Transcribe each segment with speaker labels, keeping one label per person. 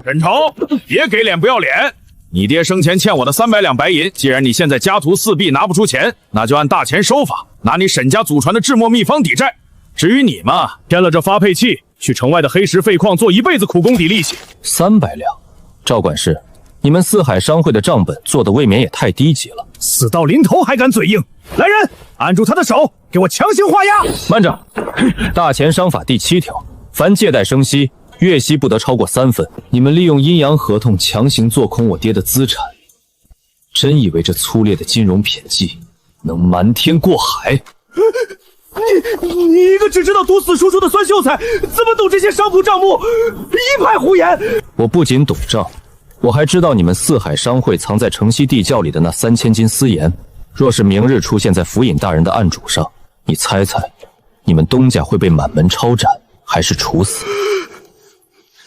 Speaker 1: 沈超，别给脸不要脸！你爹生前欠我的300两白银，既然你现在家徒四壁拿不出钱，那就按大钱收法，拿你沈家祖传的制墨秘方抵债。至于你嘛，添了这发配器，去城外的黑石废矿做一辈子苦工抵利息。
Speaker 2: 300两，赵管事，你们四海商会的账本做的未免也太低级了。
Speaker 1: 死到临头还敢嘴硬！来人，按住他的手，给我强行画押！
Speaker 2: 慢着，大钱商法第7条，凡借贷生息，月息不得超过3分。你们利用阴阳合同强行做空我爹的资产，真以为这粗劣的金融砝计能瞒天过海？
Speaker 1: 你一个只知道读死书书的酸秀才，怎么懂这些商铺账目？一派胡言！
Speaker 2: 我不仅懂账，我还知道你们四海商会藏在城西地窖里的那3000斤私盐，若是明日出现在府尹大人的案主上，你猜猜，你们东家会被满门抄斩，还是处死？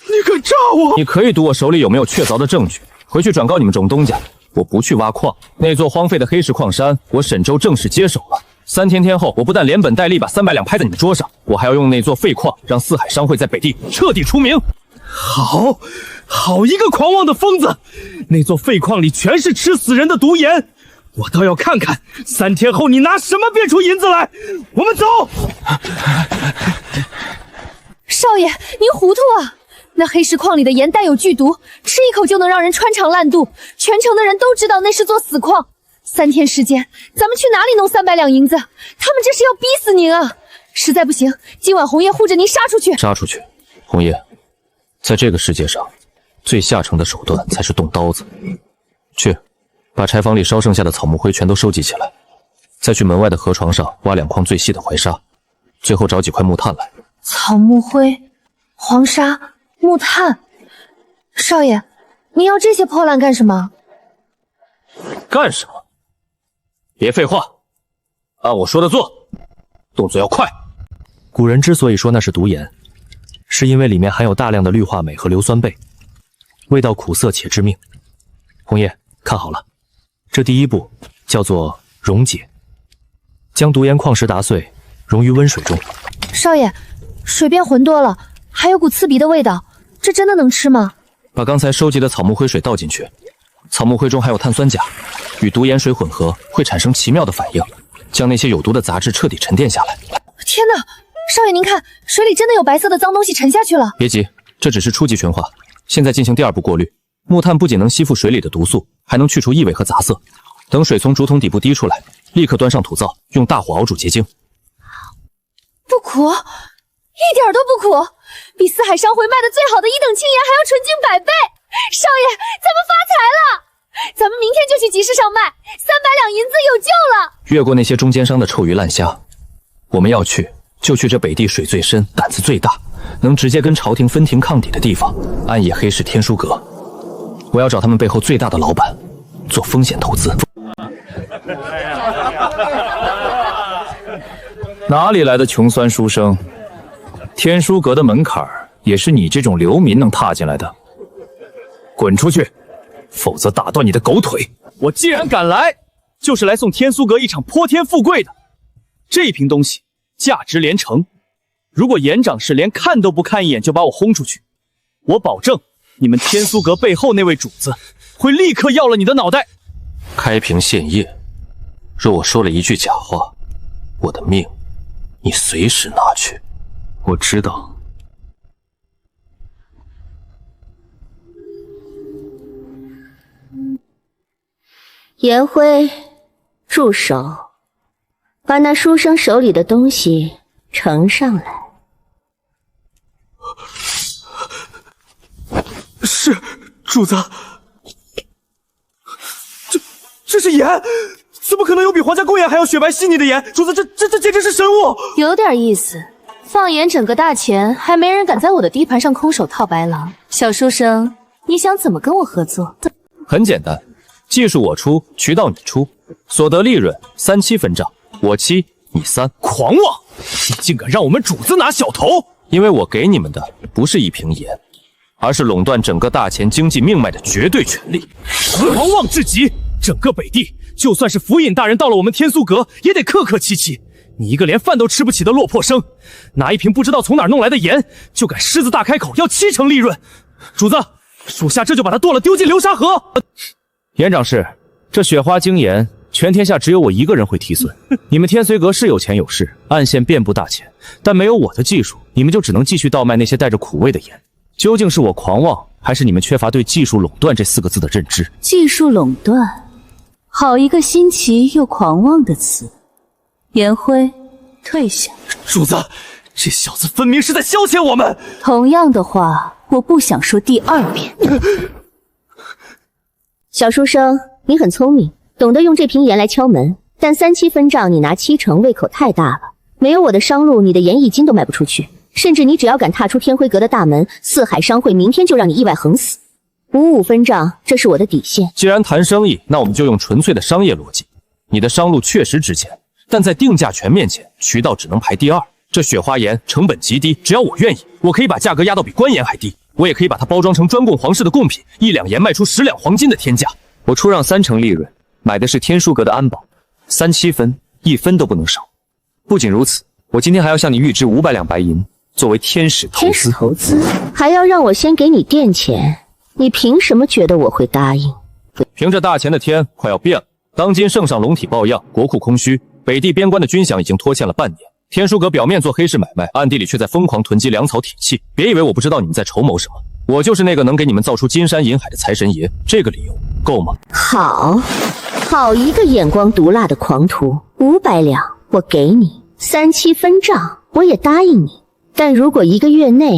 Speaker 1: 你敢诈我？
Speaker 2: 你可以赌我手里有没有确凿的证据，回去转告你们种东家，我不去挖矿，那座荒废的黑石矿山，我沈州正式接手了。3天后，我不但连本带利把300两拍在你的桌上，我还要用那座废矿让四海商会在北地彻底除名。好一个狂妄的疯子！那座废矿里全是吃死人的毒盐，我倒要看看3天后你拿什么变出银子来。我们走。
Speaker 3: 少爷，您糊涂啊！那黑石矿里的盐带有剧毒，吃一口就能让人穿肠烂肚，全城的人都知道那是座死矿。3天时间，咱们去哪里弄300两银子？他们这是要逼死您啊！实在不行，今晚红叶护着您杀出去。
Speaker 2: 杀出去，红叶，在这个世界上，最下乘的手段才是动刀子。去，把柴房里烧剩下的草木灰全都收集起来，再去门外的河床上挖2筐最细的槐沙，最后找几块木炭来。
Speaker 3: 草木灰、黄沙、木炭，少爷，您要这些破烂干什么？
Speaker 2: 干什么？别废话，按我说的做，动作要快。古人之所以说那是毒盐，是因为里面含有大量的氯化镁和硫酸钡，味道苦涩且致命。红叶，看好了，这第一步叫做溶解，将毒盐矿石打碎，溶于温水中。
Speaker 3: 少爷，水变浑多了，还有股刺鼻的味道，这真的能吃吗？
Speaker 2: 把刚才收集的草木灰水倒进去，草木灰中还有碳酸钾，与毒盐水混合会产生奇妙的反应，将那些有毒的杂质彻底沉淀下来。
Speaker 3: 天哪，少爷您看，水里真的有白色的脏东西沉下去了。
Speaker 2: 别急，这只是初级纯化，现在进行第2步过滤。木炭不仅能吸附水里的毒素，还能去除异味和杂色。等水从竹筒底部滴出来，立刻端上土灶，用大火熬煮结晶。
Speaker 3: 不苦，一点都不苦，比四海商会卖的最好的1等青盐还要纯净100倍。少爷，咱们发财了！咱们明天就去集市上卖，300两银子有救了。
Speaker 2: 越过那些中间商的臭鱼烂虾，我们要去就去这北地水最深、胆子最大，能直接跟朝廷分庭抗礼的地方——暗夜黑市天书阁。我要找他们背后最大的老板，做风险投资。哪里来的穷酸书生？天书阁的门槛也是你这种流民能踏进来的？滚出去，否则打断你的狗腿！我既然敢来，就是来送天书阁一场泼天富贵的。这瓶东西价值连城，如果严掌事连看都不看一眼就把我轰出去，我保证你们天书阁背后那位主子会立刻要了你的脑袋。开瓶献叶，若我说了一句假话，我的命你随时拿去。我知道。
Speaker 4: 颜辉，住手！把那书生手里的东西呈上来。
Speaker 1: 是，主子。这是盐，怎么可能有比皇家公盐还要雪白细腻的盐？主子，这简直是神物！
Speaker 3: 有点意思，放眼整个大钱，还没人敢在我的地盘上空手套白狼。小书生，你想怎么跟我合作？
Speaker 2: 很简单，技术我出，渠道你出，所得利润3-7分账，我7，你3。狂妄！你竟敢让我们主子拿小头！因为我给你们的不是一瓶盐，而是垄断整个大钱经济命脉的绝对权利。狂妄至极！整个北地，就算是府尹大人到了我们天苏阁，也得客客气气。你一个连饭都吃不起的落魄生，拿一瓶不知道从哪儿弄来的盐，就敢狮子大开口要7成利润。主子，属下这就把他剁了，丢进流沙河。严长士，这雪花精盐，全天下只有我一个人会提损。你们天随阁是有钱有势，暗线遍布大钱，但没有我的技术，你们就只能继续倒卖那些带着苦味的盐。究竟是我狂妄，还是你们缺乏对技术垄断这4个字的认知？
Speaker 5: 技术垄断，好一个新奇又狂妄的词。颜辉，退下。
Speaker 2: 主子，这小子分明是在消遣我们。
Speaker 5: 同样的话，我不想说第2遍。
Speaker 4: 小书生，你很聪明，懂得用这瓶盐来敲门，但3期分账你拿7成，胃口太大了。没有我的商路，你的盐1斤都卖不出去。甚至你只要敢踏出天辉阁的大门，四海商会明天就让你意外横死。55分账，这是我的底线。
Speaker 2: 既然谈生意，那我们就用纯粹的商业逻辑。你的商路确实值钱，但在定价权面前，渠道只能排第2。这雪花盐成本极低，只要我愿意，我可以把价格压到比官盐还低。我也可以把它包装成专供皇室的贡品，1两盐卖出10两黄金的天价。我出让3成利润，买的是天书阁的安保，3七分，1分都不能少。不仅如此，我今天还要向你预支500两白银，作为天使投资。
Speaker 4: 天使投资还要让我先给你垫钱，你凭什么觉得我会答应？
Speaker 2: 凭着大钱的天快要变了，当今圣上龙体抱恙，国库空虚，北地边关的军饷已经拖欠了半年。天书阁表面做黑市买卖，暗地里却在疯狂囤积粮草铁器。别以为我不知道你们在筹谋什么，我就是那个能给你们造出金山银海的财神爷。这个理由够吗？
Speaker 4: 好一个眼光毒辣的狂徒！500两我给你，3期分账我也答应你。但如果1个月内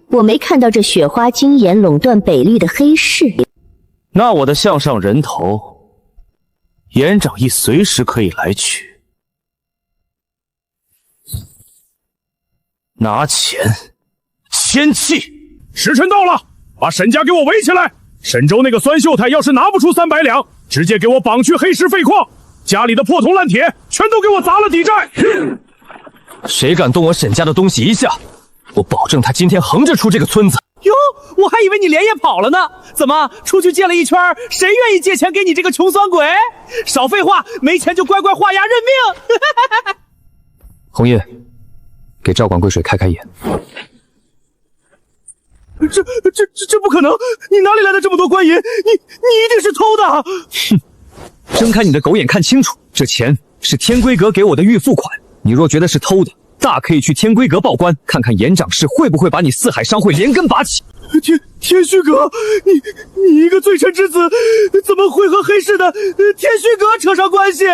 Speaker 4: 我没看到这雪花精盐垄断北域的黑市，
Speaker 2: 那我的项上人头，严掌义随时可以来取。拿钱，签契。
Speaker 1: 时辰到了，把沈家给我围起来。沈州那个酸秀才要是拿不出300两，直接给我绑去黑石废矿，家里的破铜烂铁全都给我砸了抵债。
Speaker 2: 谁敢动我沈家的东西一下，我保证他今天横着出这个村子。
Speaker 6: 哟，我还以为你连夜跑了呢，怎么出去借了一圈，谁愿意借钱给你这个穷酸鬼？少废话，没钱就乖乖画押认命。
Speaker 2: 红叶，给赵管贵水开开眼。
Speaker 6: 这不可能！你哪里来的这么多官银？你一定是偷的！
Speaker 2: 哼，睁开你的狗眼看清楚，这钱是天规阁给我的预付款。你若觉得是偷的，大可以去天规阁报官，看看严掌事会不会把你四海商会连根拔起。
Speaker 6: 天虚阁，你一个罪臣之子，怎么会和黑市的天虚阁扯上关系？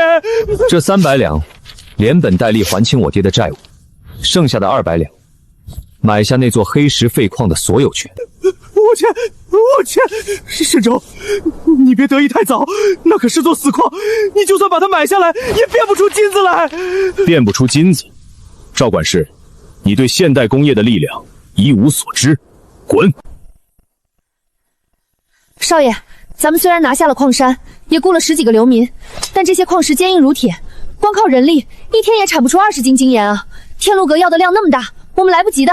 Speaker 2: 这300两，连本带利还清我爹的债务，剩下的200两。买下那座黑石废矿的所有权。
Speaker 6: 我欠！沈州，你别得意太早，那可是座死矿，你就算把它买下来，也变不出金子来。
Speaker 1: 变不出金子？赵管事，你对现代工业的力量一无所知，滚！
Speaker 3: 少爷，咱们虽然拿下了矿山，也雇了10几个流民，但这些矿石坚硬如铁，光靠人力一天也产不出20斤精盐啊！天禄阁要的量那么大，我们来不及的。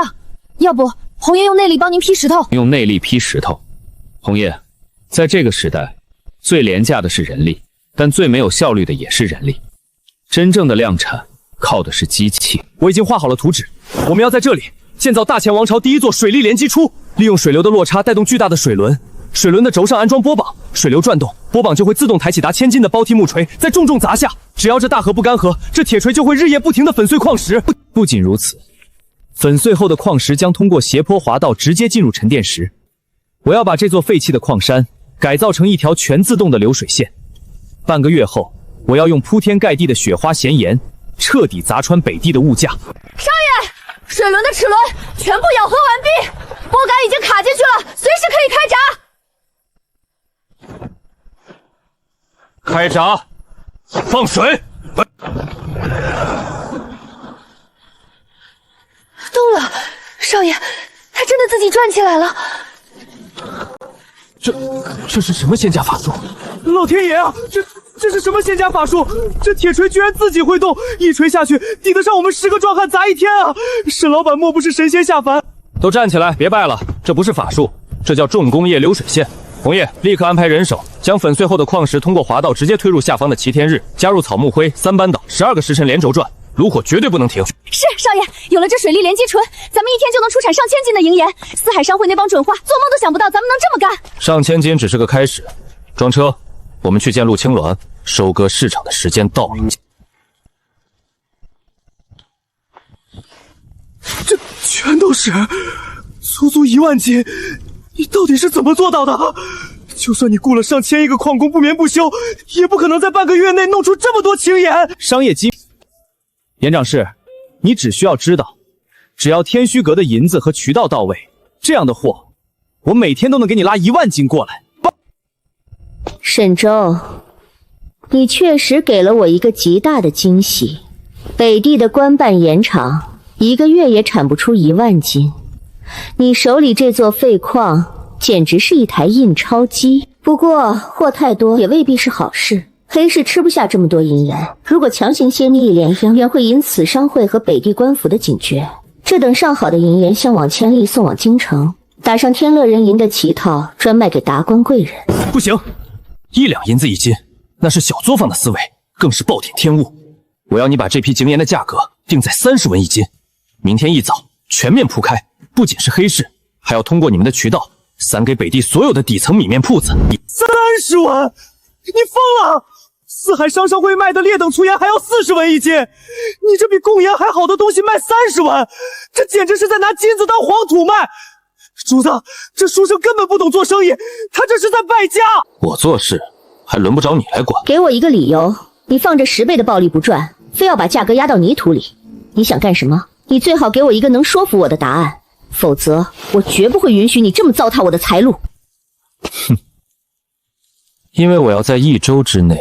Speaker 3: 要不红叶用内力帮您劈石头？
Speaker 2: 用内力劈石头？红叶，在这个时代，最廉价的是人力，但最没有效率的也是人力。真正的量产靠的是机器。我已经画好了图纸，我们要在这里建造大前王朝第1座水利连机出，利用水流的落差带动巨大的水轮，水轮的轴上安装波膀，水流转动，波膀就会自动抬起达1000斤的包屉木锤，再重重砸下。只要这大河不干涸，这铁锤就会日夜不停地粉碎矿石。不仅如此，粉碎后的矿石将通过斜坡滑道直接进入沉淀石。我要把这座废弃的矿山改造成一条全自动的流水线。半个月后，我要用铺天盖地的雪花咸盐彻底砸穿北地的物价。
Speaker 3: 少爷，水轮的齿轮全部咬合完毕，拨杆已经卡进去了，随时可以开闸。
Speaker 2: 开闸，放水。
Speaker 3: 动了，少爷，他真的自己转起来了。
Speaker 2: 这是什么仙家法术？
Speaker 6: 老天爷啊，这是什么仙家法术？这铁锤居然自己会动，一锤下去抵得上我们10个壮汉砸一天啊！沈老板莫不是神仙下凡？
Speaker 2: 都站起来，别拜了，这不是法术，这叫重工业流水线。红叶，立刻安排人手，将粉碎后的矿石通过滑道直接推入下方的齐天日，加入草木灰、3班倒，12个时辰连轴转。炉火绝对不能停。
Speaker 3: 是少爷，有了这水利连接醇，咱们一天就能出产上千斤的银盐。四海商会那帮准话做梦都想不到咱们能这么干。
Speaker 2: 上千斤只是个开始，装车，我们去见陆青鸾。收割市场的时间到了。
Speaker 6: 这全都是足足1万斤，你到底是怎么做到的？就算你雇了上千亿个矿工不眠不休，也不可能在半个月内弄出这么多青盐。
Speaker 7: 商业机，严长士，你只需要知道，只要天虚阁的银子和渠道到位，这样的货，我每天都能给你拉1万斤过来。
Speaker 4: 沈周，你确实给了我一个极大的惊喜。北地的官办盐场1个月也产不出1万斤，你手里这座废矿简直是一台印钞机。不过货太多也未必是好事，黑市吃不下这么多银盐，如果强行掀逆联央，便会引此商会和北地官府的警觉。这等上好的银盐相往千里送往京城，打上天乐人银的旗套，专卖给达官贵人。
Speaker 2: 不行，1两银子1斤，那是小作坊的思维，更是暴殄天物。我要你把这批井盐的价格定在30文1斤，明天一早全面铺开，不仅是黑市，还要通过你们的渠道散给北地所有的底层米面铺子。
Speaker 6: 30文？你疯了！四海商会卖的劣等粗盐还要40文1斤，你这比贡盐还好的东西卖30文，这简直是在拿金子当黄土卖！主子，这书生根本不懂做生意，他这是在败家。
Speaker 2: 我做事还轮不着你来管。
Speaker 4: 给我一个理由，你放着10倍的暴利不赚，非要把价格压到泥土里，你想干什么？你最好给我一个能说服我的答案，否则我绝不会允许你这么糟蹋我的财路。
Speaker 2: 哼，因为我要在1周之内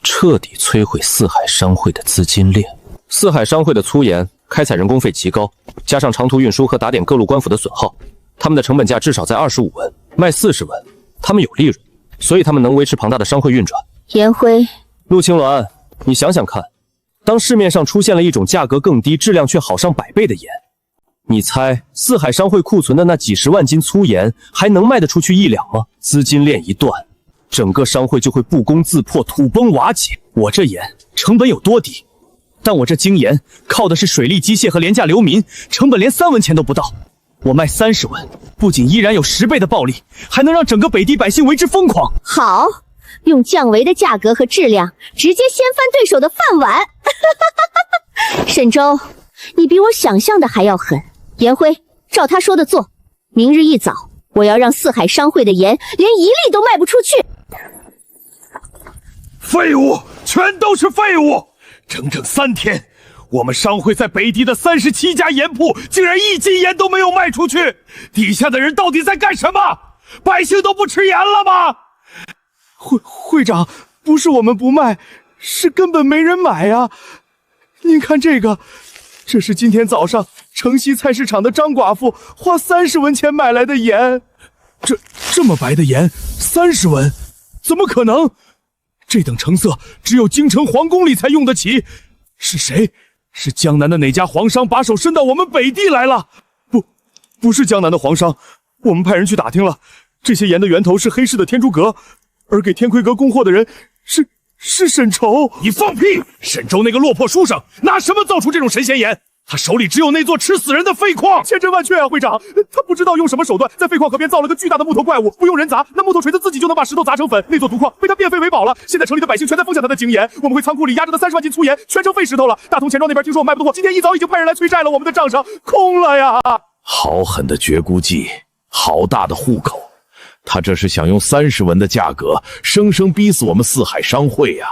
Speaker 2: 彻底摧毁四海商会的资金链。四海商会的粗盐开采人工费极高，加上长途运输和打点各路官府的损耗，他们的成本价至少在25文，卖40文，他们有利润，所以他们能维持庞大的商会运转。
Speaker 4: 颜辉，
Speaker 2: 陆青鸾，你想想看，当市面上出现了一种价格更低、质量却好上100倍的盐，你猜四海商会库存的那几10万斤粗盐还能卖得出去1两吗？资金链一断，整个商会就会不攻自破、土崩瓦解。
Speaker 7: 我这盐成本有多低？但我这精盐靠的是水利机械和廉价流民，成本连3文钱都不到。我卖30文，不仅依然有10倍的暴利，还能让整个北地百姓为之疯狂。
Speaker 4: 好，用降维的价格和质量，直接掀翻对手的饭碗。沈周，你比我想象的还要狠。颜辉，照他说的做，明日一早，我要让四海商会的盐连1粒都卖不出去。
Speaker 1: 废物，全都是废物！整整3天，我们商会在北地的37家盐铺，竟然1斤盐都没有卖出去。底下的人到底在干什么？百姓都不吃盐了吗？
Speaker 6: 会长，不是我们不卖，是根本没人买呀。您看这个，这是今天早上城西菜市场的张寡妇花30文钱买来的盐。
Speaker 1: 这么白的盐，30文，怎么可能？这等成色只有京城皇宫里才用得起。是谁？是江南的哪家皇商把手伸到我们北地来了？
Speaker 6: 不是江南的皇商，我们派人去打听了，这些盐的源头是黑市的天竺阁，而给天魁阁供货的人是沈筹。
Speaker 1: 你放屁！沈周那个落魄书生拿什么造出这种神仙盐？他手里只有那座吃死人的废矿。
Speaker 6: 千真万确啊，会长，他不知道用什么手段，在废矿河边造了个巨大的木头怪物，不用人砸，那木头锤子自己就能把石头砸成粉。那座毒矿被他变废为宝了，现在城里的百姓全在疯抢他的精盐。我们会仓库里压着的30万斤粗盐全成废石头了。大同钱庄那边听说我卖不动货，今天一早已经派人来催债了，我们的账上空了呀。
Speaker 8: 好狠的绝孤计，好大的户口！他这是想用30文的价格，生生逼死我们四海商会呀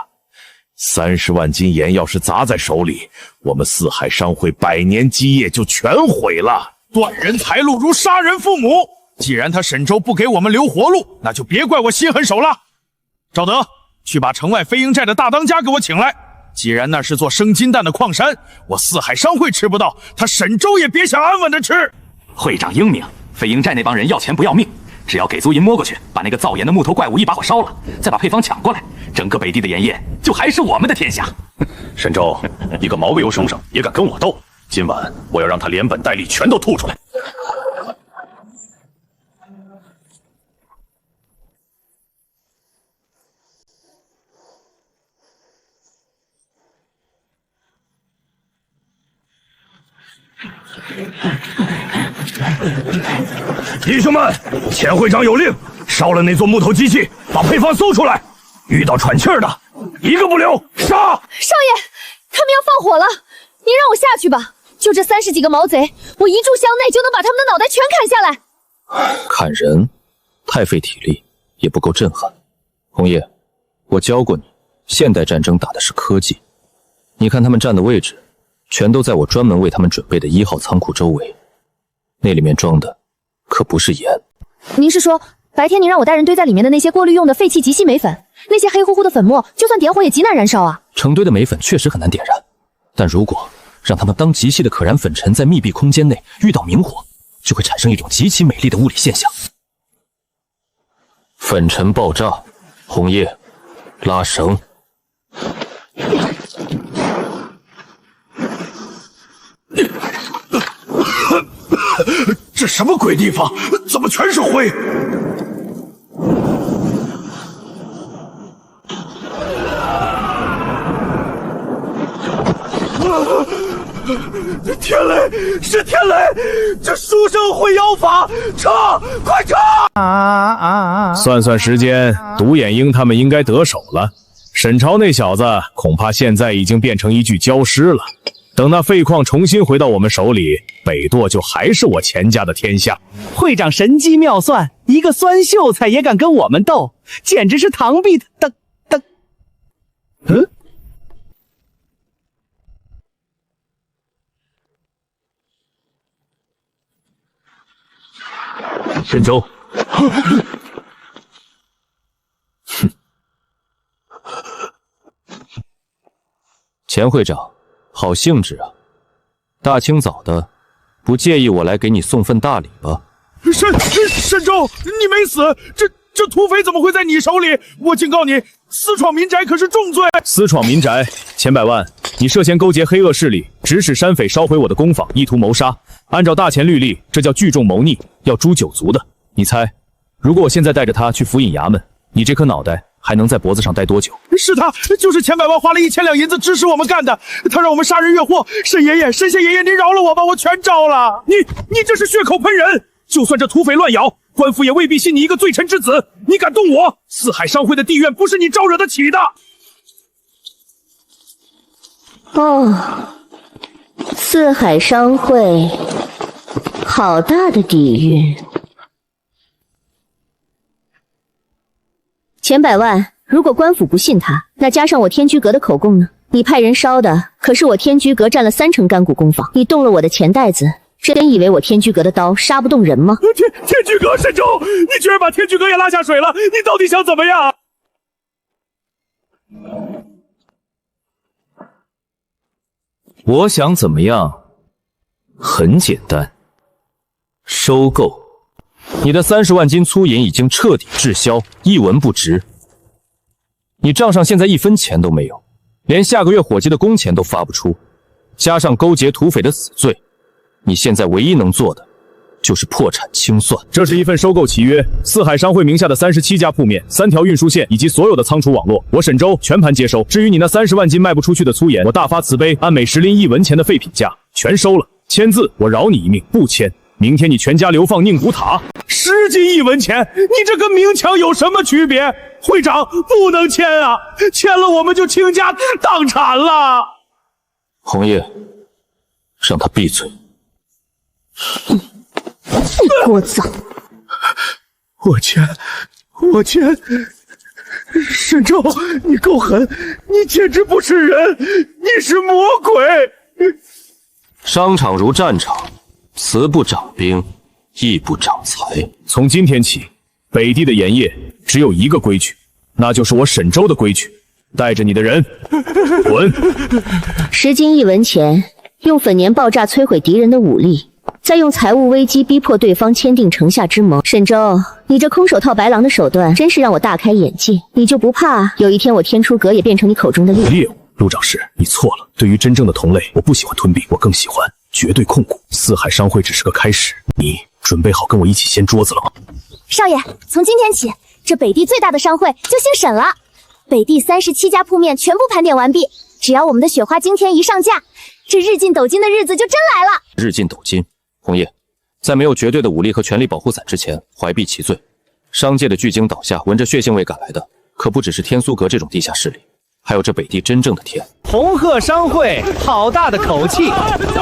Speaker 8: ！30万斤盐要是砸在手里，我们四海商会100年基业就全毁了。
Speaker 1: 断人财路如杀人父母。既然他沈周不给我们留活路，那就别怪我心狠手辣。赵德，去把城外飞鹰寨的大当家给我请来。既然那是座生金蛋的矿山，我四海商会吃不到，他沈周也别想安稳的吃。
Speaker 9: 会长英明，飞鹰寨那帮人要钱不要命，只要给足银摸过去，把那个造盐的木头怪物一把火烧了，再把配方抢过来，整个北地的盐业就还是我们的天下。
Speaker 10: 沈周，一个毛个油书生也敢跟我斗？今晚我要让他连本带利全都吐出来。弟兄们，钱会长有令，烧了那座木头机器，把配方搜出来，遇到喘气儿的，一个不留，杀！
Speaker 3: 少爷，他们要放火了，您让我下去吧。就这30几个毛贼，我一炷香内就能把他们的脑袋全砍下来。
Speaker 2: 砍人，太费体力，也不够震撼。红叶，我教过你，现代战争打的是科技。你看他们站的位置，全都在我专门为他们准备的1号仓库周围，那里面装的可不是盐。
Speaker 3: 您是说，白天您让我带人堆在里面的那些过滤用的废弃极细镁粉，那些黑乎乎的粉末，就算点火也极难燃烧啊？
Speaker 2: 成堆的镁粉确实很难点燃，但如果让它们当极细的可燃粉尘在密闭空间内遇到明火，就会产生一种极其美丽的物理现象。粉尘爆炸，红叶，拉绳。
Speaker 10: 这什么鬼地方？怎么全是灰？
Speaker 6: 天雷，是天雷！这书生会妖法，撤！快撤！
Speaker 1: 算算时间，独眼鹰他们应该得手了。沈超那小子恐怕现在已经变成一具焦尸了。等那废矿重新回到我们手里，北舵就还是我钱家的天下。
Speaker 7: 会长神机妙算，一个酸秀才也敢跟我们斗，简直是螳臂的。
Speaker 2: 沈周，钱会长，好兴致啊！大清早的，不介意我来给你送份大礼吧？
Speaker 1: 沈周，你没死，这土匪怎么会在你手里？我警告你，私闯民宅可是重罪。私闯民宅，钱百万，你涉嫌勾结黑恶势力，指使山匪烧毁我的工坊，意图谋杀。按照大钱律例，这叫聚众谋逆，要诛9族的。你猜，如果我现在带着他去府尹衙门，你这颗脑袋还能在脖子上待多久？是他，就是钱百万花了1000两银子指使我们干的，他让我们杀人越货。沈爷爷，沈县爷爷，您饶了我吧，我全招了。你这是血口喷人！就算这土匪乱咬，官府也未必信你一个罪臣之子。你敢动我，四海商会的地院不是你招惹得起的。
Speaker 4: 哦，四海商会，好大的底蕴。钱百万，如果官府不信他，那加上我天居阁的口供呢？你派人烧的可是我天居阁占了30%干股工坊，你动了我的钱袋子，真以为我天居阁的刀杀不动人吗？
Speaker 1: 天居阁，沈周，你居然把天居阁也拉下水了，你到底想怎么样？
Speaker 2: 我想怎么样？很简单，收购。你的30万斤粗银已经彻底滞销，一文不值。你账上现在1分钱都没有，连下个月伙计的工钱都发不出，加上勾结土匪的死罪，你现在唯一能做的就是破产清算。
Speaker 1: 这是一份收购契约，四海商会名下的37家铺面、3条运输线以及所有的仓储网络，我沈周全盘接收。至于你那30万斤卖不出去的粗盐，我大发慈悲，按每10厘1文钱的废品价全收了。签字，我饶你一命；不签，明天你全家流放宁古塔。10斤1文钱，你这跟明抢有什么区别？会长不能签啊，签了我们就倾家荡产了。
Speaker 2: 红叶，让他闭嘴。
Speaker 4: 聒噪！
Speaker 6: 我签！沈周，你够狠，你简直不是人，你是魔鬼！
Speaker 2: 商场如战场，慈不长兵，义不长财。
Speaker 1: 从今天起，北地的盐业只有一个规矩，那就是我沈周的规矩。带着你的人滚
Speaker 4: ！10斤1文钱，用粉粘爆炸摧毁敌人的武力，再用财务危机逼迫对方签订城下之盟。沈周，你这空手套白狼的手段真是让我大开眼界。你就不怕有一天我天出阁也变成你口中的猎物？
Speaker 1: 陆长史，你错了。对于真正的同类，我不喜欢吞并，我更喜欢绝对控股。四海商会只是个开始，你准备好跟我一起掀桌子了吗？
Speaker 3: 少爷，从今天起，这北地最大的商会就姓沈了。北地37家铺面全部盘点完毕，只要我们的雪花今天一上架，这日进斗金的日子就真来了。
Speaker 2: 日进斗金，红叶，在没有绝对的武力和权力保护伞之前，怀璧其罪。商界的巨鲸倒下，闻着血腥味赶来的，可不只是天苏阁这种地下势力，还有这北地真正的天。
Speaker 6: 红鹤商会，好大的口气！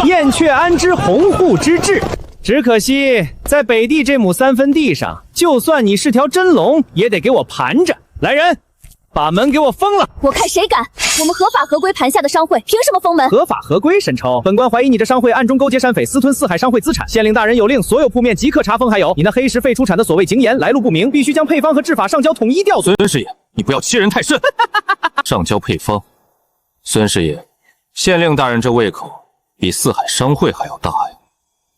Speaker 6: 燕雀安知鸿鹄之志？只可惜在北地这亩3分地上，就算你是条真龙，也得给我盘着。来人，把门给我封了！
Speaker 3: 我看谁敢！我们合法合规盘下的商会，凭什么封门？
Speaker 6: 合法合规，沈抽，本官怀疑你这商会暗中勾结山匪，私吞四海商会资产。县令大人有令，所有铺面即刻查封。还有你那黑石废出产的所谓精盐，来路不明，必须将配方和制法上交统一调
Speaker 2: 孙师爷，你不要欺人太甚！上交配方，孙师爷，县令大人这胃口比四海商会还要大呀，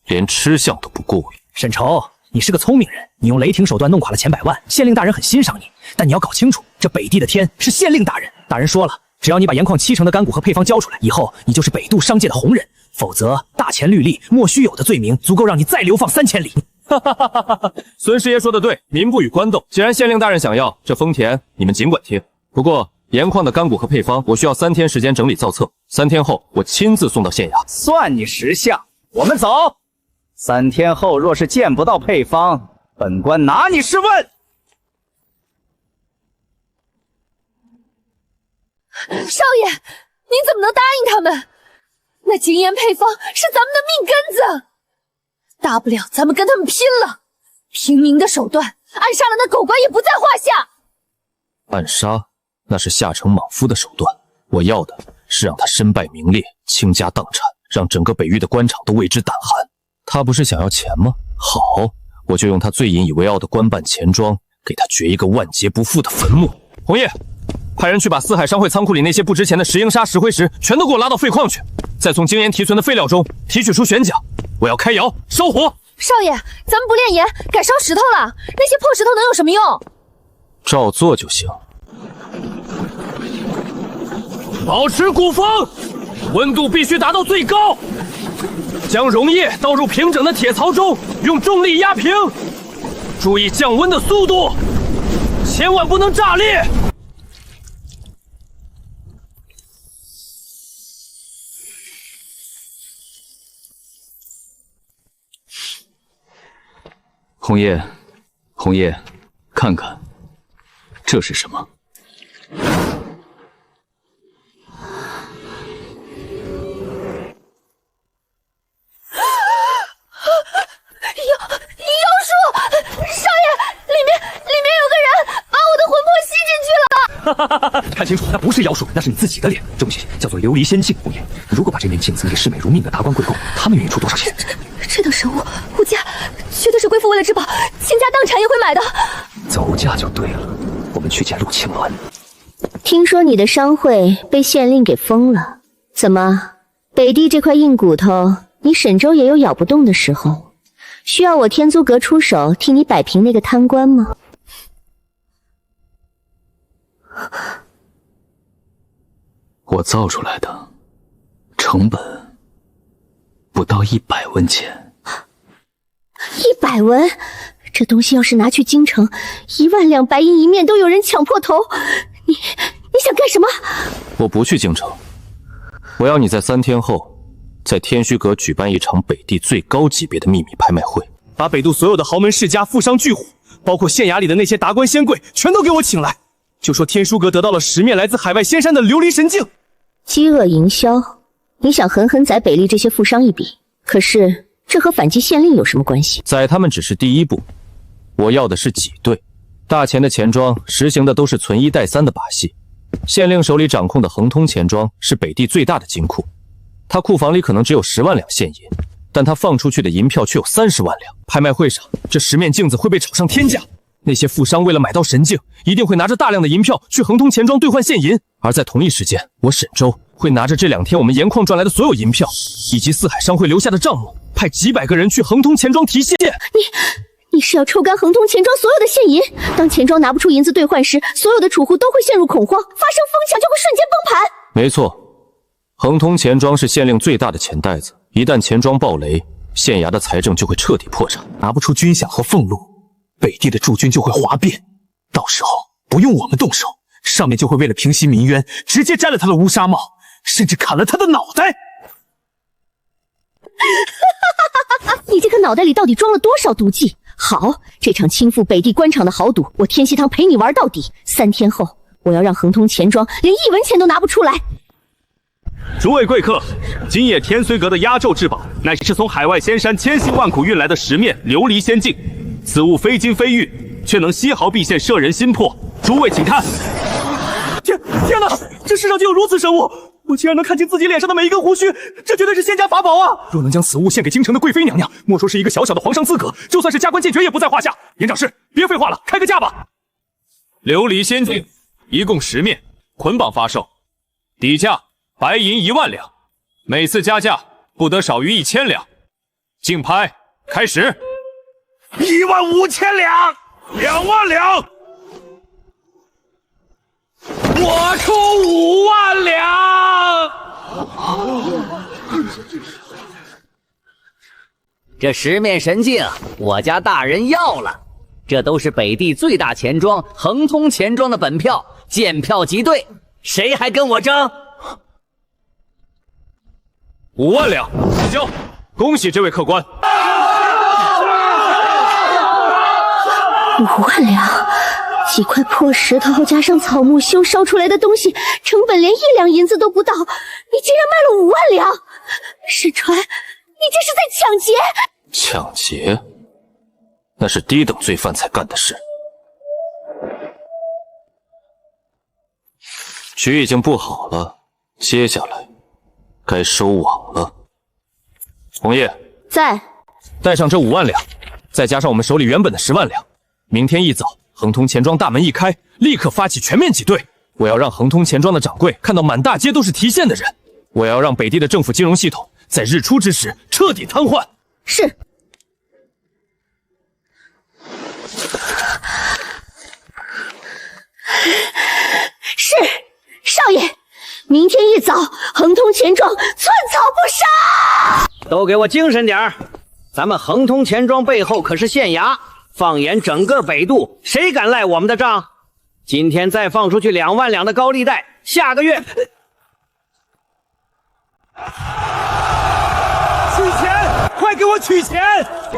Speaker 2: 连吃相都不过瘾。
Speaker 6: 沈抽，你是个聪明人，你用雷霆手段弄垮了钱百万，县令大人很欣赏你。但你要搞清楚，这北地的天是县令大人，大人说了，只要你把盐矿7成的干谷和配方交出来，以后你就是北渡商界的红人，否则大钱律例莫须有的罪名，足够让你再流放3000里。
Speaker 2: 孙师爷说的对，民不与官斗。既然县令大人想要这丰田，你们尽管听。不过盐矿的干谷和配方，我需要3天时间整理造册，3天后我亲自送到县衙。
Speaker 6: 算你识相，我们走。3天后若是见不到配方，本官拿你试问。
Speaker 3: 少爷，您怎么能答应他们？那精盐配方是咱们的命根子，大不了咱们跟他们拼了，平民的手段，暗杀了那狗官也不在话下。
Speaker 2: 暗杀那是下城莽夫的手段，我要的是让他身败名裂，倾家荡产，让整个北域的官场都为之胆寒。他不是想要钱吗？好，我就用他最引以为傲的官办钱庄，给他掘一个万劫不复的坟墓。红叶，派人去把四海商会仓库里那些不值钱的石英砂、石灰石全都给我拉到废矿去，再从精盐提存的废料中提取出玄甲，我要开窑烧火。
Speaker 3: 少爷，咱们不炼盐，改烧石头了，那些破石头能有什么用？
Speaker 2: 照做就行。
Speaker 10: 保持鼓风，温度必须达到最高。将溶液倒入平整的铁槽中，用重力压平，注意降温的速度，千万不能炸裂。
Speaker 2: 红叶，红叶，看看，这是什么？
Speaker 3: 妖术！少爷，里面有个人把我的魂魄吸进去了。
Speaker 7: 看清楚，那不是妖术，那是你自己的脸。这东西叫做琉璃仙镜。红叶，如果把这面镜子给视美如命的达官贵公，他们愿意出多少钱？
Speaker 3: 这等神物，物价绝对是贵妇为了质保，倾家荡产也会买的。
Speaker 7: 走价就对了。我们去见陆青鸾。
Speaker 4: 听说你的商会被县令给封了，怎么，北地这块硬骨头，你沈州也有咬不动的时候？需要我天租阁出手替你摆平那个贪官吗？
Speaker 2: 我造出来的，成本不到100文钱。
Speaker 4: 100文？这东西要是拿去京城，1万两白银一面都有人抢破头。你想干什么？
Speaker 2: 我不去京城，我要你在3天后在天虚阁举办一场北地最高级别的秘密拍卖会，
Speaker 6: 把北渡所有的豪门世家、富商巨户，包括县衙里的那些达官仙贵，全都给我请来。就说天书阁得到了10面来自海外仙山的琉璃神镜。
Speaker 4: 饥饿营销，你想狠狠宰北吏这些富商一笔，可是这和反击县令有什么关系？
Speaker 2: 宰他们只是第一步，我要的是挤兑。大钱的钱庄实行的都是存1带3的把戏，县令手里掌控的恒通钱庄是北地最大的金库，他库房里可能只有10万两现银，但他放出去的银票却有30万两。拍卖会上，这10面镜子会被炒上天价。那些富商为了买到神镜，一定会拿着大量的银票去恒通钱庄兑换现银，而在同一时间，我沈州会拿着这2天我们盐矿赚来的所有银票，以及四海商会留下的账目，派几百个人去恒通钱庄提现。
Speaker 4: 你是要抽干恒通钱庄所有的现银？当钱庄拿不出银子兑换时，所有的储户都会陷入恐慌，发生疯抢就会瞬间崩盘。
Speaker 2: 没错，恒通钱庄是县令最大的钱袋子，一旦钱庄爆雷，县衙的财政就会彻底破产，
Speaker 7: 拿不出军饷和俸禄，北地的驻军就会哗变，到时候不用我们动手，上面就会为了平息民冤，直接摘了他的乌纱帽，甚至砍了他的脑袋。
Speaker 4: 你这个脑袋里到底装了多少毒计？好，这场倾覆北地官场的豪赌，我天锡堂陪你玩到底。3天后，我要让恒通钱庄连1文钱都拿不出来。
Speaker 11: 诸位贵客，今夜天虽阁的压轴至宝，乃是从海外仙山千辛万苦运来的石面琉璃仙镜。此物非金非玉，却能丝毫必现摄人心魄。诸位请看。
Speaker 6: 天哪！这世上竟有如此神物！我竟然能看清自己脸上的每一根胡须，这绝对是仙家法宝啊！
Speaker 10: 若能将此物献给京城的贵妃娘娘，莫说是一个小小的皇上资格，就算是加官进爵也不在话下。严掌事，别废话了，开个价吧。
Speaker 2: 琉璃仙镜一共10面，捆绑发售，底价白银1万两，每次加价不得少于1000两。竞拍开始。
Speaker 8: 15000两，2万两。
Speaker 10: 我出5万两。
Speaker 12: 这10面神镜，我家大人要了。这都是北地最大钱庄恒通钱庄的本票，见票即对，谁还跟我争
Speaker 2: ？5万两，成交！恭喜这位客官。
Speaker 4: 5万两，几块破石头加上草木修烧出来的东西，成本连1两银子都不到，你竟然卖了5万两！沈川，你这是在抢劫！
Speaker 2: 抢劫？那是低等罪犯才干的事。局已经布好了，接下来该收网了。红叶
Speaker 4: 在，
Speaker 2: 带上这5万两，再加上我们手里原本的10万两，明天一早，恒通钱庄大门一开，立刻发起全面挤兑。我要让恒通钱庄的掌柜看到满大街都是提现的人，我要让北地的政府金融系统在日出之时彻底瘫痪。
Speaker 4: 是。是，少爷，明天一早，恒通钱庄寸草不杀！
Speaker 12: 都给我精神点儿！咱们恒通钱庄背后可是县衙，放眼整个北渡，谁敢赖我们的账？今天再放出去2万两的高利贷，下个月
Speaker 6: 取钱！快给我取钱！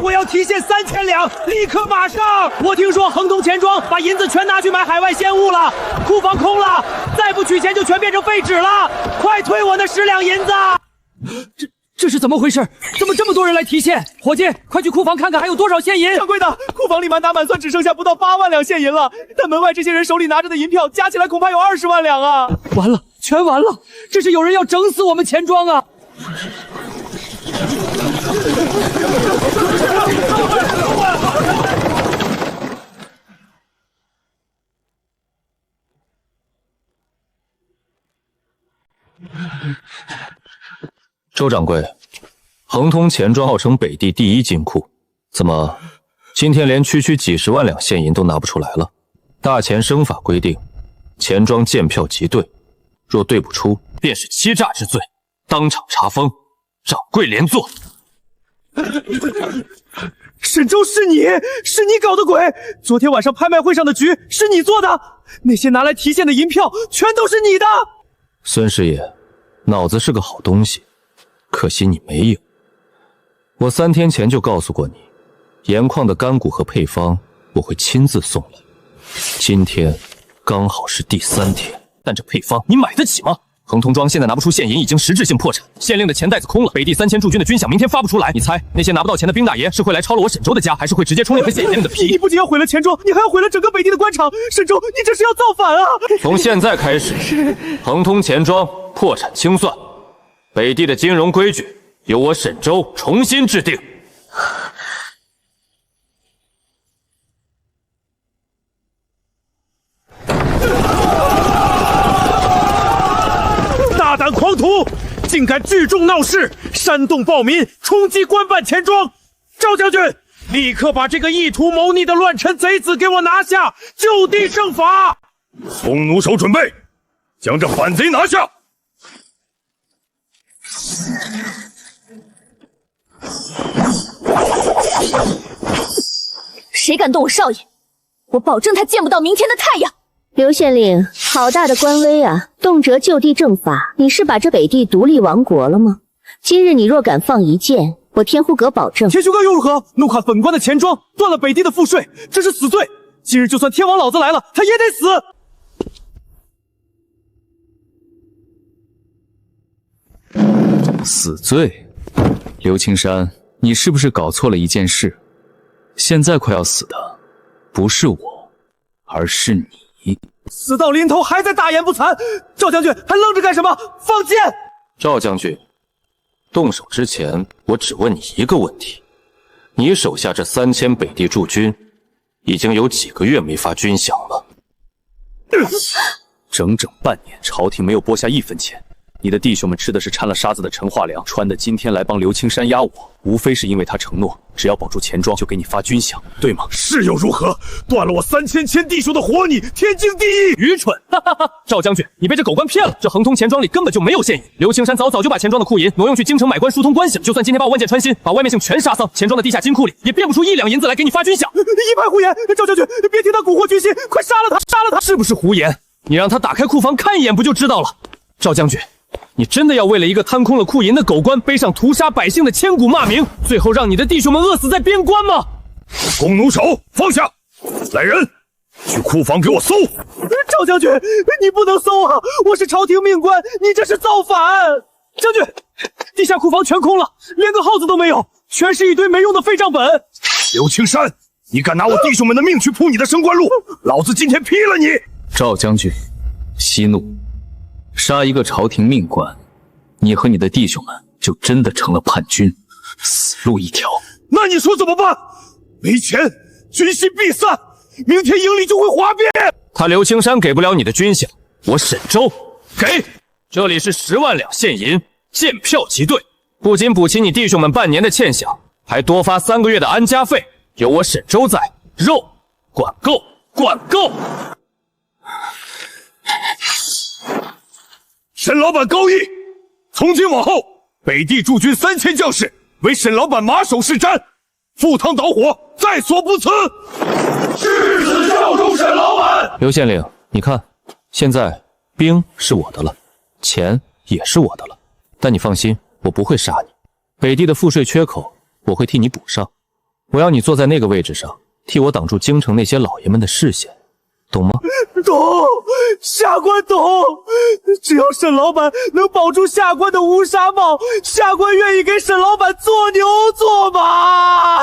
Speaker 6: 我要提现3000两，立刻马上！我听说恒通钱庄把银子全拿去买海外仙物了，库房空了，再不取钱就全变成废纸了！快退我那10两银子！
Speaker 7: 这是怎么回事？怎么这么多人来提现？伙计，快去库房看看还有多少现银！
Speaker 6: 掌柜的，库房里满打满算只剩下不到8万两现银了，但门外这些人手里拿着的银票加起来恐怕有20万两啊！
Speaker 7: 完了，全完了！这是有人要整死我们钱庄啊！
Speaker 2: 周掌柜，恒通钱庄号称北地第1金库，怎么今天连区几10万两现银都拿不出来了？大钱生法规定，钱庄见票即兑，若兑不出，便是欺诈之罪，当场查封，掌柜连坐。
Speaker 6: 沈周，是你搞的鬼！昨天晚上拍卖会上的局是你做的，那些拿来提现的银票全都是你的。
Speaker 2: 孙师爷，脑子是个好东西，可惜你没有。我3天前就告诉过你，盐矿的干谷和配方我会亲自送来。今天刚好是第3天，但这配方你买得起吗？恒通庄现在拿不出现银，已经实质性破产，县令的钱袋子空了，北地3000驻军的军饷明天发不出来。你猜那些拿不到钱的兵大爷是会来抄了我沈周的家，还是会直接冲那个县令的皮？
Speaker 6: 你不仅要毁了钱庄，你还要毁了整个北地的官场。沈周，你这是要造反啊！
Speaker 2: 从现在开始，恒通钱庄破产清算，北地的金融规矩由我沈周重新制定。
Speaker 6: 大胆狂徒，竟敢聚众闹事，煽动暴民，冲击官办钱庄！赵将军，立刻把这个意图谋逆的乱臣贼子给我拿下，就地正法！
Speaker 8: 弓弩手准备，将这反贼拿下！
Speaker 3: 谁敢动我少爷，我保证他见不到明天的太阳！
Speaker 4: 刘县令，好大的官威啊！动辄就地正法，你是把这北地独立亡国了吗？今日你若敢放一箭，我天呼阁保证。
Speaker 6: 天修阁又如何？弄垮本官的钱庄，断了北地的赋税，这是死罪。今日就算天王老子来了，他也得死。
Speaker 2: 死罪？刘青山，你是不是搞错了一件事？现在快要死的不是我，而是你。
Speaker 6: 死到临头还在大言不惭，赵将军还愣着干什么？放箭！
Speaker 10: 赵将军，动手之前，我只问你一个问题：你手下这3000北地驻军，已经有几个月没发军饷了？
Speaker 7: 整整半年，朝廷没有拨下1分钱。你的弟兄们吃的是掺了沙子的陈化粮，穿的今天来帮刘青山压我，无非是因为他承诺只要保住钱庄就给你发军饷，对吗？
Speaker 8: 是又如何？断了我3000千弟兄的活你，天经地义。
Speaker 10: 愚蠢！哈哈哈！赵将军，你被这狗官骗了，这恒通钱庄里根本就没有现银。刘青山早就把钱庄的库银挪用去京城买官疏通关系了。就算今天把我万箭穿心，把外面姓全杀丧，钱庄的地下金库里也变不出1两银子来给你发军饷。
Speaker 6: 一派胡言！赵将军，别听他蛊惑军心，快杀了他！杀了他！
Speaker 10: 是不是胡言？你让他打开库房看一眼不就知道了？赵将军，你真的要为了一个贪空了库银的狗官，背上屠杀百姓的千古骂名，最后让你的弟兄们饿死在边关吗？
Speaker 8: 弓弩手，放下！来人，去库房给我搜！
Speaker 6: 赵将军，你不能搜啊！我是朝廷命官，你这是造反！将军，地下库房全空了，连个耗子都没有，全是一堆没用的废账本。
Speaker 8: 刘青山，你敢拿我弟兄们的命去铺你的升官路，老子今天劈了你！
Speaker 2: 赵将军，息怒。杀一个朝廷命官，你和你的弟兄们就真的成了叛军，死路一条。
Speaker 8: 那你说怎么办？没钱，军心必散，明天营里就会哗变。
Speaker 10: 他刘青山给不了你的军饷，我沈周给。这里是10万两现银，见票即兑。不仅补齐你弟兄们半年的欠饷，还多发3个月的安家费。有我沈周在，肉管够，管够。
Speaker 8: 沈老板高义，从今往后，北地驻军3000将士为沈老板马首是瞻，赴汤蹈火，在所不辞。誓死效忠沈老板。
Speaker 10: 刘县令，你看，现在兵是我的了，钱也是我的了，但你放心，我不会杀你。北地的赋税缺口，我会替你补上。我要你坐在那个位置上，替我挡住京城那些老爷们的视线。懂吗？
Speaker 6: 懂，下官懂。只要沈老板能保住下官的乌纱帽，下官愿意给沈老板做牛做马。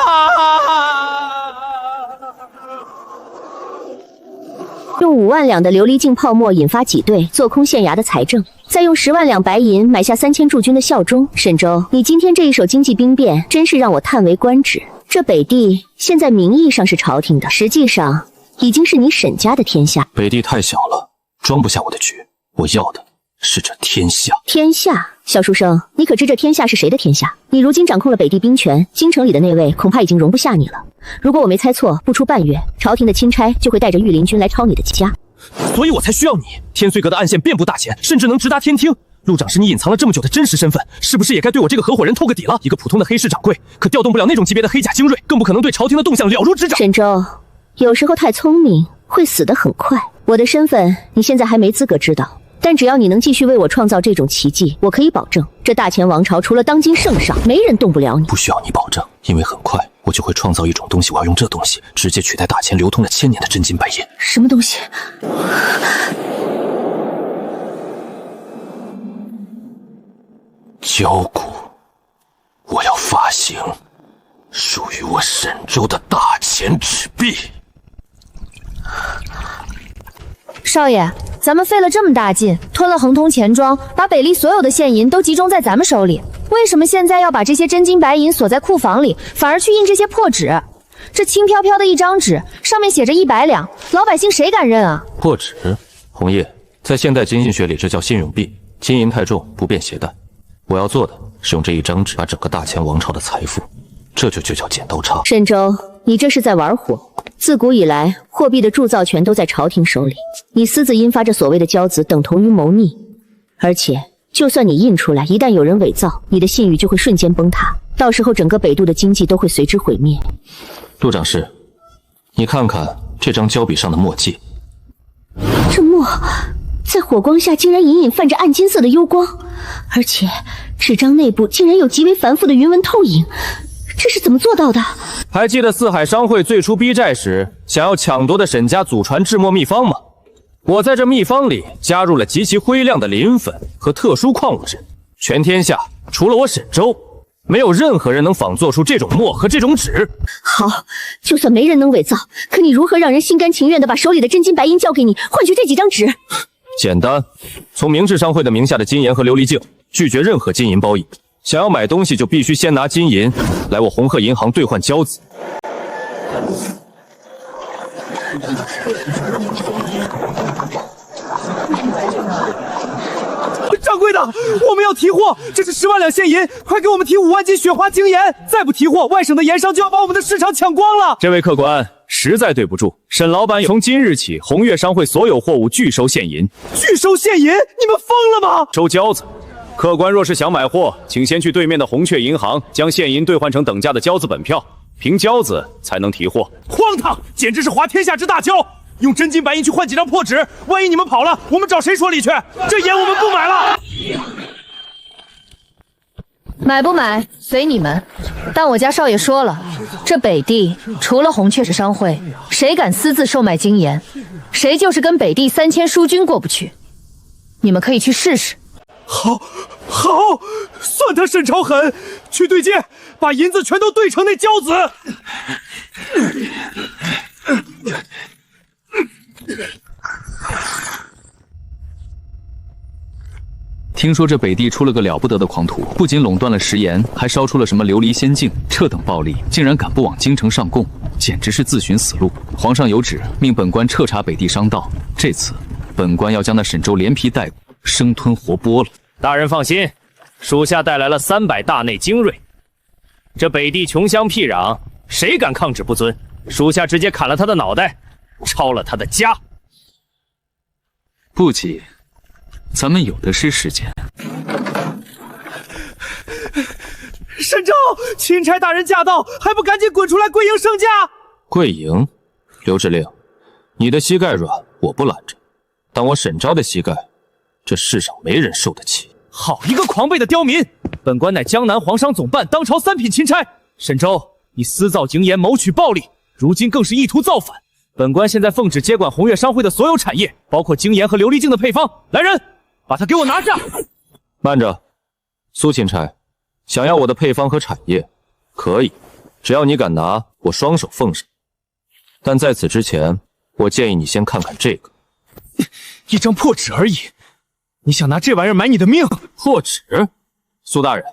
Speaker 4: 用5万两的琉璃镜泡沫引发挤兑，做空县衙的财政，再用10万两白银买下3000驻军的效忠。沈周，你今天这一手经济兵变，真是让我叹为观止。这北地现在名义上是朝廷的，实际上已经是你沈家的天下。
Speaker 10: 北地太小了，装不下我的局。我要的是这天下。
Speaker 4: 天下？小书生，你可知这天下是谁的天下？你如今掌控了北地兵权，京城里的那位恐怕已经容不下你了。如果我没猜错，不出半月，朝廷的钦差就会带着御林军来抄你的家。
Speaker 10: 所以我才需要你。天绥阁的暗线遍布大前，甚至能直达天听。陆长是你隐藏了这么久的真实身份，是不是也该对我这个合伙人透个底了？一个普通的黑市掌柜，可调动不了那种级别的黑甲精锐，更不可能对朝廷的动向了如指掌。
Speaker 4: 沈周，有时候太聪明会死得很快。我的身份你现在还没资格知道，但只要你能继续为我创造这种奇迹，我可以保证，这大前王朝除了当今圣上，没人动不了你。
Speaker 10: 不需要你保证，因为很快我就会创造一种东西，我要用这东西直接取代大前流通了1000年的真金白银。
Speaker 4: 什么东西？
Speaker 10: 焦骨，我要发行属于我沈周的大钱纸币。
Speaker 3: 少爷，咱们费了这么大劲，吞了恒通钱庄，把北利所有的现银都集中在咱们手里，为什么现在要把这些真金白银锁在库房里，反而去印这些破纸？这轻飘飘的一张纸，上面写着100两，老百姓谁敢认啊？
Speaker 10: 破纸，红叶，在现代经济学里，这叫信用币，金银太重，不便携带。我要做的是用这一张纸把整个大前王朝的财富，这就叫剪刀差。
Speaker 4: 沈周，你这是在玩火。自古以来，货币的铸造权都在朝廷手里，你私自印发这所谓的交子，等同于谋逆。而且，就算你印出来，一旦有人伪造，你的信誉就会瞬间崩塌，到时候整个北渡的经济都会随之毁灭。
Speaker 10: 陆长室，你看看这张胶笔上的墨迹，
Speaker 4: 这墨在火光下竟然隐隐泛着暗金色的幽光，而且纸张内部竟然有极为繁复的云纹透影，这是怎么做到的？
Speaker 2: 还记得四海商会最初逼债时想要抢夺的沈家祖传制墨秘方吗？我在这秘方里加入了极其辉亮的磷粉和特殊矿物质，全天下除了我沈周，没有任何人能仿做出这种墨和这种纸。
Speaker 4: 好，就算没人能伪造，可你如何让人心甘情愿地把手里的真金白银交给你，换取这几张纸？
Speaker 2: 简单，从明治商会的名下的金盐和琉璃镜拒绝任何金银包易，想要买东西就必须先拿金银来我红鹤银行兑换交子。
Speaker 6: 掌柜的，我们要提货，这是10万两现银，快给我们提5万斤雪花精盐，再不提货，外省的盐商就要把我们的市场抢光了。
Speaker 2: 这位客官，实在对不住，沈老板从今日起，红月商会所有货物拒收现银。
Speaker 6: 拒收现银？你们疯了吗？
Speaker 2: 收交子。客官若是想买货，请先去对面的红雀银行将现银兑换成等价的交子本票，凭交子才能提货。
Speaker 6: 荒唐，简直是滑天下之大跤！用真金白银去换几张破纸，万一你们跑了，我们找谁说理去？这盐我们不买了。
Speaker 3: 买不买随你们，但我家少爷说了，这北地除了红雀商会，谁敢私自售卖精盐，谁就是跟北地3000疏军过不去。你们可以去试试。
Speaker 6: 好，算他沈朝狠，去对接，把银子全都兑成那交子。
Speaker 2: 听说这北地出了个了不得的狂徒，不仅垄断了食盐，还烧出了什么琉璃仙境，这等暴力竟然敢不往京城上贡，简直是自寻死路。皇上有旨，命本官彻查北地商道，这次本官要将那沈周连皮带骨，生吞活剥了。
Speaker 10: 大人放心，属下带来了300大内精锐，这北地穷乡僻壤，谁敢抗旨不遵，属下直接砍了他的脑袋，抄了他的家。
Speaker 2: 不急，咱们有的是时间。
Speaker 6: 沈周，钦差大人驾到，还不赶紧滚出来跪迎圣驾！
Speaker 2: 跪迎？刘志令，你的膝盖软，我不拦着，但我沈昭的膝盖，这世上没人受得起。
Speaker 6: 好一个狂悖的刁民！本官乃江南皇商总办当朝3品钦差，沈周，你私造精盐，谋取暴利，如今更是意图造反。本官现在奉旨接管红月商会的所有产业，包括精盐和琉璃镜的配方。来人，把他给我拿下！
Speaker 2: 慢着，苏钦差，想要我的配方和产业，可以，只要你敢拿，我双手奉上。但在此之前，我建议你先看看这个，
Speaker 6: 一张破纸而已，你想拿这玩意儿买你的命？
Speaker 2: 破纸？苏大人，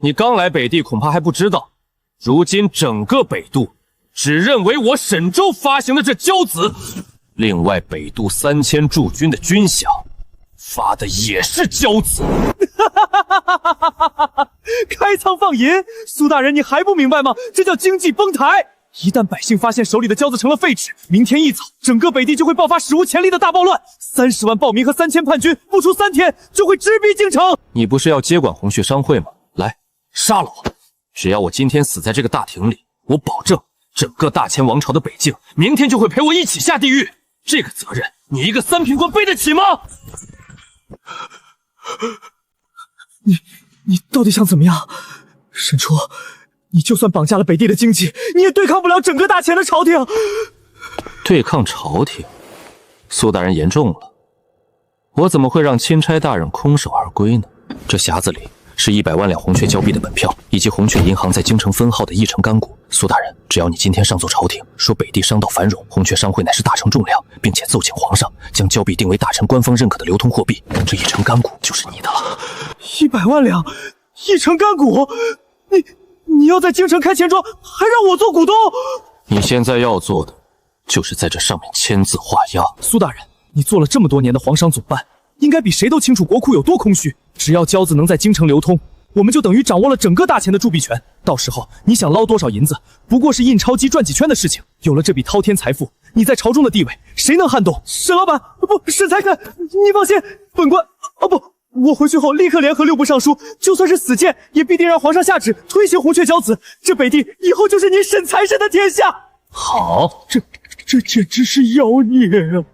Speaker 2: 你刚来北地，恐怕还不知道，如今整个北渡只认为我沈周发行的这交子，另外北渡3000驻军的军饷发的也是交子。
Speaker 6: 开仓放银，苏大人你还不明白吗？这叫经济崩台。一旦百姓发现手里的交子成了废纸，明天一早，整个北地就会爆发史无前例的大暴乱，30万暴民和3000叛军，不出3天就会直逼京城。
Speaker 2: 你不是要接管红血商会吗？来，杀了我！只要我今天死在这个大庭里，我保证整个大前王朝的北境，明天就会陪我一起下地狱。这个责任，你一个3品官背得起吗？
Speaker 6: 你到底想怎么样？沈初，你就算绑架了北地的经济，你也对抗不了整个大前的朝廷。
Speaker 2: 对抗朝廷？苏大人言重了，我怎么会让钦差大人空手而归呢？这匣子里是100万两红雀交币的本票，以及红雀银行在京城分号的1成干股。苏大人，只要你今天上奏朝廷，说北地商道繁荣，红雀商会乃是大成重量，并且奏请皇上将交币定为大臣官方认可的流通货币，这1成干股就是你的了。
Speaker 6: 100万两，1成干股，你要在京城开钱庄，还让我做股东？
Speaker 2: 你现在要做的，就是在这上面签字画押。
Speaker 6: 苏大人，你做了这么多年的皇商总办，应该比谁都清楚国库有多空虚。只要交子能在京城流通，我们就等于掌握了整个大钱的铸币权。到时候你想捞多少银子，不过是印钞机转几圈的事情。有了这笔滔天财富，你在朝中的地位，谁能撼动？沈老板，不，沈才肯，你放心，本官我回去后立刻联合6部尚书，就算是死谏，也必定让皇上下旨推行红雀交子。这北地以后就是你沈才神的天下。
Speaker 2: 好，
Speaker 6: 这简直是妖孽啊！